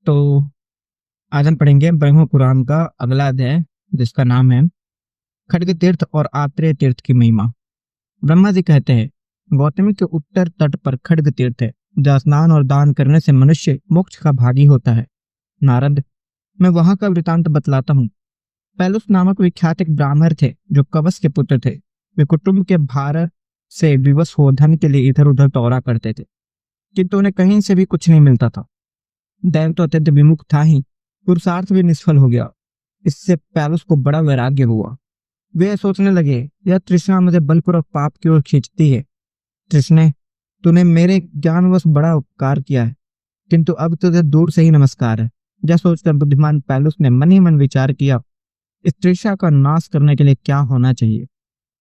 तो आज हम पढ़ेंगे ब्रह्म पुराण का अगला अध्याय, जिसका नाम है खड्ग तीर्थ और आत्रेय तीर्थ की महिमा। ब्रह्मा जी कहते हैं, गौतमी के उत्तर तट पर खड्ग तीर्थ है, जहाँ स्नान और दान करने से मनुष्य मोक्ष का भागी होता है। नारद, मैं वहां का वृतांत बतलाता हूँ। पैलुस नामक विख्यात एक ब्राह्मण थे जो कवच के पुत्र थे। वे कुटुंब के भार से विवश हो धन के लिए इधर उधर दौड़ा करते थे, किंतु उन्हें कहीं से भी कुछ नहीं मिलता था। दैव तो अत्यंत विमुख था ही, पुरुषार्थ भी निष्फल हो गया। इससे पैलुस को बड़ा वैराग्य हुआ। वे सोचने लगे, यह तृष्णा मुझे बलपूर्वक पाप की ओर खींचती है। तृष्णे, तूने मेरे ज्ञानवश बड़ा उपकार किया है, किंतु अब तुझे दूर से ही नमस्कार है। यह सोचकर बुद्धिमान पैलुस ने मन ही मन विचार किया, इस तृष्णा का नाश करने के लिए क्या होना चाहिए।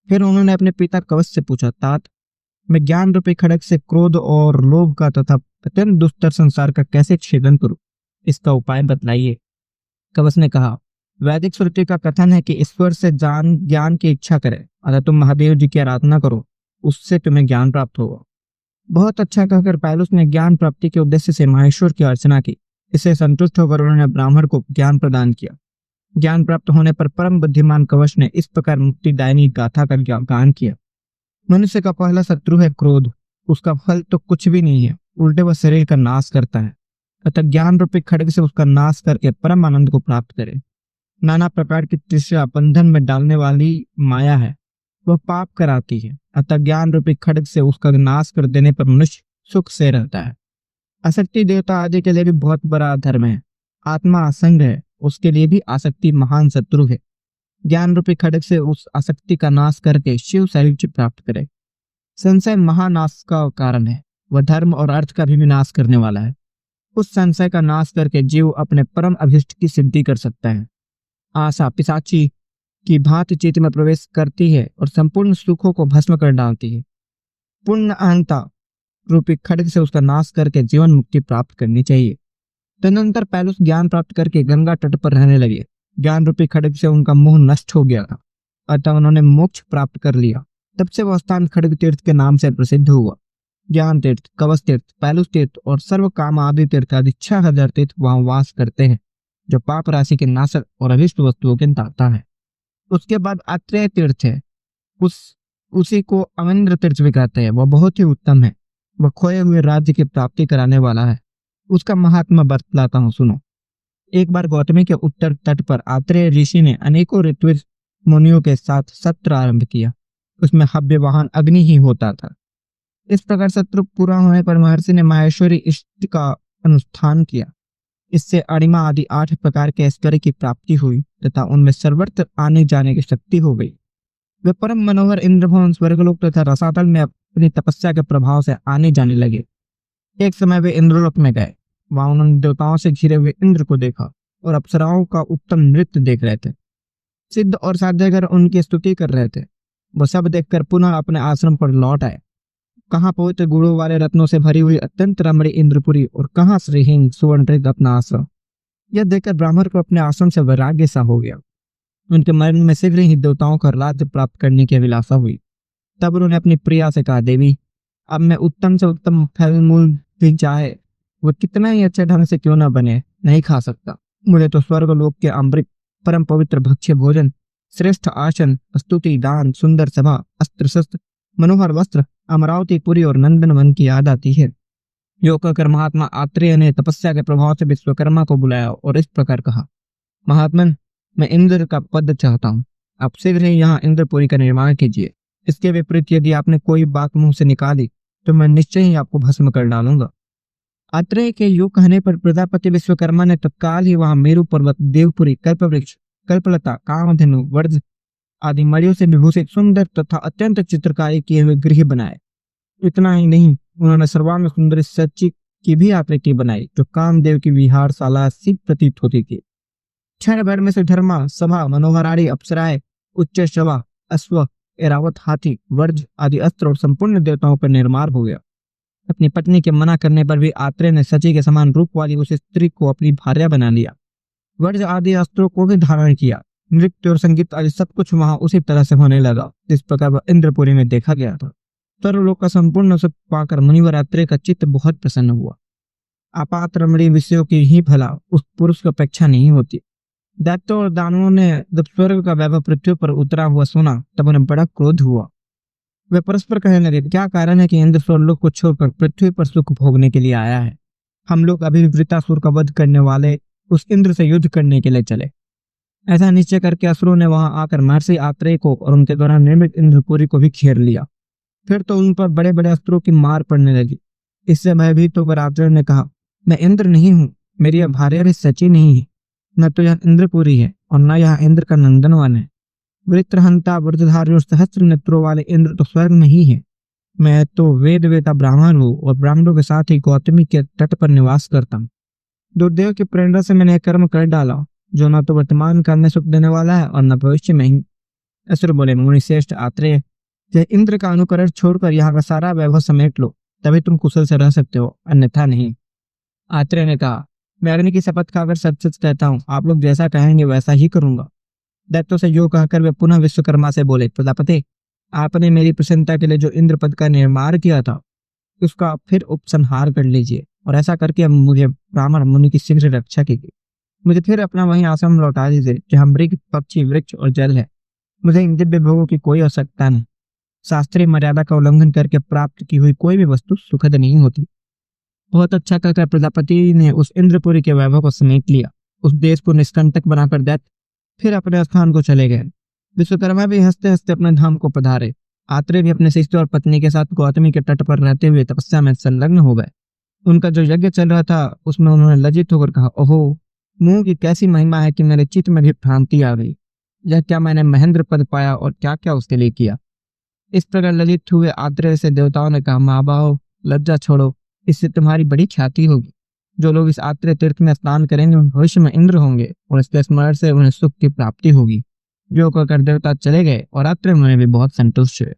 फिर उन्होंने अपने पिता कवच से पूछा, तात, मैं ज्ञान रूपी खड्ग से क्रोध और लोभ का तथा अत्यंत दुष्टर संसार का कैसे छेदन करूं, इसका उपाय बतलाइए। कवच ने कहा, वैदिक श्रुति का कथन है कि ईश्वर से ज्ञान की इच्छा करे, अतः तुम महादेव जी की आराधना करो, उससे तुम्हें ज्ञान प्राप्त होगा। बहुत अच्छा कहकर पैलुस ने ज्ञान प्राप्ति के उद्देश्य से महेश्वर की अर्चना की। इससे संतुष्ट होकर उन्होंने ब्राह्मण को ज्ञान प्रदान किया। ज्ञान प्राप्त होने पर परम बुद्धिमान कवच ने इस प्रकार मुक्तिदायिनी गाथा का गान किया। मनुष्य का पहला शत्रु है क्रोध, उसका फल तो कुछ भी नहीं है, उल्टे वह शरीर का नाश करता है। अतः ज्ञान रूपी खड्ग से उसका नाश करके परम आनंद को प्राप्त करे। नाना प्रकार की तृष्णा बंधन में डालने वाली माया है, वह पाप कराती है। अतः ज्ञान रूपी खड्ग से उसका नाश कर देने पर मनुष्य सुख से रहता है। आसक्ति देवता आदि के लिए भी बहुत बड़ा धर्म है। आत्मा असंग है, उसके लिए भी आसक्ति महान शत्रु है। ज्ञान रूपी खड्ग से उस आसक्ति का नाश करके शिव शरीर प्राप्त करे। संशय महानाश का कारण है, वह धर्म और अर्थ का भी विनाश करने वाला है। उस संशय का नाश करके जीव अपने परम अभिष्ट की सिद्धि कर सकता है। आशा पिशाची की भांति चित्त में प्रवेश करती है और संपूर्ण सुखों को भस्म कर डालती है। पुण्य अहंता रूपी खड्ग से उसका नाश करके जीवन मुक्ति प्राप्त करनी चाहिए। तदनंतर पैलुस ज्ञान प्राप्त करके गंगा तट पर रहने लगे। ज्ञान रूपी खड्ग से उनका मोह नष्ट हो गया था, अतः उन्होंने मोक्ष प्राप्त कर लिया। तब से वह स्थान खड्ग तीर्थ के नाम से प्रसिद्ध हुआ। ज्ञान तीर्थ, कवच तीर्थ, पैलुस तीर्थ और सर्व काम आदि तीर्थ आदि 6000 तीर्थ वहां वास करते हैं, जो पाप राशि के नाशक और अभिष्ट वस्तुओं के दाता है। उसके बाद आत्रेय तीर्थ है, उसी को अमेंद्र तीर्थ भी कहते हैं। वह बहुत ही उत्तम है, वह खोए हुए राज्य की प्राप्ति कराने वाला है। उसका महात्मा बतलाता हूँ, सुनो। एक बार गौतमी के उत्तर तट पर आत्रेय ऋषि ने अनेकों ऋत्विज मुनियों के साथ सत्र आरंभ किया। उसमें हव्य वाहन अग्नि ही होता था। इस प्रकार सत्र पूरा होने पर महर्षि ने माहेश्वरी इष्ट का अनुष्ठान किया। इससे अणिमा आदि 8 प्रकार के ऐश्वर्य की प्राप्ति हुई तथा उनमें सर्वत्र आने जाने की शक्ति हो गई। वे परम मनोहर इंद्रभवन, स्वर्गलोक तथा रसातल में अपनी तपस्या के प्रभाव से आने जाने लगे। एक समय वे इंद्रलोक में गए। वहां उन्होंने देवताओं से घिरे हुए इंद्र को देखा और अप्सराओं का उत्तम नृत्य देख रहे थे। सिद्ध और साध्यगर उनकी स्तुति कर रहे थे। वह सब देखकर पुनः अपने आश्रम पर लौट आए। कहाँ पवित्र गुणों वाले रत्नों से भरी हुई अत्यंत रमणी इंद्रपुरी और कहाँ श्रीहीन सुवर्णित अपना आश्रम। यह देखकर ब्राह्मण को अपने आश्रम से वैराग्य सा हो गया। उनके मन में शीघ्र ही देवताओं का राज्य प्राप्त करने की अभिलाषा हुई। तब उन्होंने अपनी प्रिया से कहा, देवी, अब मैं उत्तम से उत्तम फल मूल भी चाहे वह कितना ही अच्छे ढंग से क्यों न बने, नहीं खा सकता। मुझे तो स्वर्ग लोक के अमृत, परम पवित्र भक्ष्य भोजन, श्रेष्ठ आसन, स्तुति, दान, सुंदर सभा, अस्त्र शस्त्र, मनोहर वस्त्र, अमरावती पुरी और नंदन वन की याद आती है। यो कहकर महात्मा आत्रेय ने तपस्या के प्रभाव से विश्वकर्मा को बुलाया और इस प्रकार कहा, महात्मन, मैं इंद्र का पद चाहता हूँ। आप शीघ्र ही यहाँ इंद्रपुरी का निर्माण कीजिए। इसके विपरीत यदि आपने कोई बात मुंह से निकाली तो मैं निश्चय ही आपको भस्म कर डालूंगा। आत्रेय के योग कहने पर प्रजापति विश्वकर्मा ने तत्काल ही वहां मेरु पर्वत, देवपुरी, कल्पवृक्ष, कल्पलता, कामधेनु, वर्ज आदि मणियों से विभूषित सुंदर तथा अत्यंत चित्रकारी किए हुए गृह बनाए। इतना ही नहीं, उन्होंने सर्वांग सुंदर सच्ची की भी आकृति बनाई, जो कामदेव की विहारशाला सी प्रतीत होती थी। क्षण भर में से धर्मा, सभा, मनोहराड़ी, अप्सराएं, उच्च शवा, अश्व, एरावत, हाथी, वर्ज आदि अस्त्र और संपूर्ण देवताओं पर निर्माण हो गया। अपनी पत्नी के मना करने पर भी आत्रेय ने सची के समान रूप वाली उस स्त्री को अपनी भार्या बना लिया। वर्ज आदि अस्त्रों को भी धारण किया। नृत्य और संगीत आदि सब कुछ वहां उसी तरह से होने लगा जिस प्रकार वह इंद्रपुरी में देखा गया था। सर्वलोक का संपूर्ण सुख पाकर मुनिवर आत्रेय का चित्त बहुत प्रसन्न हुआ। आपात रमणीय विषयों की ही भला उस पुरुष की अपेक्षा नहीं होती। दैत्यों और दानवों ने जब स्वर्ग का वैभव पृथ्वी पर उतरा हुआ सुना तब उन्हें बड़ा क्रोध हुआ। वे परस्पर कहने लगे, क्या कारण है कि इंद्र स्वर्गलोक को छोड़कर पृथ्वी पर सुख भोगने के लिए आया है? हम लोग अभी वृत्तासुर का वध करने वाले उस इंद्र से युद्ध करने के लिए चले। ऐसा निश्चय करके असुरों ने वहां आकर महर्षि आत्रेय को और उनके द्वारा निर्मित इंद्रपुरी को भी घेर लिया। फिर तो उन पर बड़े बड़े अस्त्रों की मार पड़ने लगी। इससे भयभीत होकर आत्रेय ने कहा, मैं इंद्र नहीं हूँ, मेरी यह भार्या भी सची नहीं है। न तो यह इंद्रपुरी है और न यह इंद्र का नंदनवन है। वृत्रहंता वृद्धधारी और सहस्त्र नेत्रों वाले इंद्र तो स्वर्ग में ही है। मैं तो वेद वेता ब्राह्मण हूँ और ब्राह्मणों के साथ ही गौतमी के तट पर निवास करता हूँ। दुर्देव की प्रेरणा से मैंने यह कर्म कर डाला जो न तो वर्तमान काल में सुख देने वाला है और न भविष्य में ही। असुर बोले, मुनिश्रेष्ठ आत्रेय, यह इंद्र का अनुकरण छोड़कर यहाँ का सारा वैभव समेट लो, तभी तुम कुशल से रह सकते हो, अन्यथा नहीं। आत्रेय ने कहा, मैं अग्नि की शपथ खाकर सच सच कहता हूँ, आप लोग जैसा कहेंगे वैसा ही करूंगा। दैत्यों से यो कहकर वे पुनः विश्वकर्मा से बोले, प्रजापति, आपने मेरी प्रसन्नता के लिए जो इंद्र पद का निर्माण किया था उसका फिर उपसंहार कर लीजिए और ऐसा करके अब मुझे ब्राह्मण मुनि की शीघ्र रक्षा कीजिए। मुझे फिर अपना वही आश्रम लौटा दीजिए जहाँ मृग पक्षी वृक्ष और जल है। मुझे इन दिव्य भोगों की कोई आवश्यकता नहीं। शास्त्रीय मर्यादा का उल्लंघन करके प्राप्त की हुई कोई भी वस्तु सुखद नहीं होती। बहुत अच्छा कहकर प्रजापति ने उस इंद्रपुरी के वैभव को समेट लिया। उस देश को निष्कंटक बनाकर दैत्य फिर अपने स्थान को चले गए। विश्वकर्मा भी हंसते हंसते अपने धाम को पधारे। आत्रेय भी अपने शिष्य और पत्नी के साथ गौतमी के तट पर रहते हुए तपस्या में संलग्न हो गए। उनका जो यज्ञ चल रहा था उसमें उन्होंने लज्जित होकर कहा, ओहो, मुंह की कैसी महिमा है कि मेरे चित्त में भी भ्रांति आ गई। यह क्या मैंने महेंद्र पद पाया और क्या क्या उसके लिए किया। इस प्रकार ललित हुए आत्रेय से देवताओं ने कहा, माँ बाहो, लज्जा छोड़ो, इससे तुम्हारी बड़ी ख्याति होगी। जो लोग इस आत्रेय तीर्थ में स्नान करेंगे भविष्य में इंद्र होंगे और इसके स्मरण से उन्हें सुख की प्राप्ति होगी। जो कहकर देवता चले गए और आत्रेय मुनि भी बहुत संतुष्ट हुए।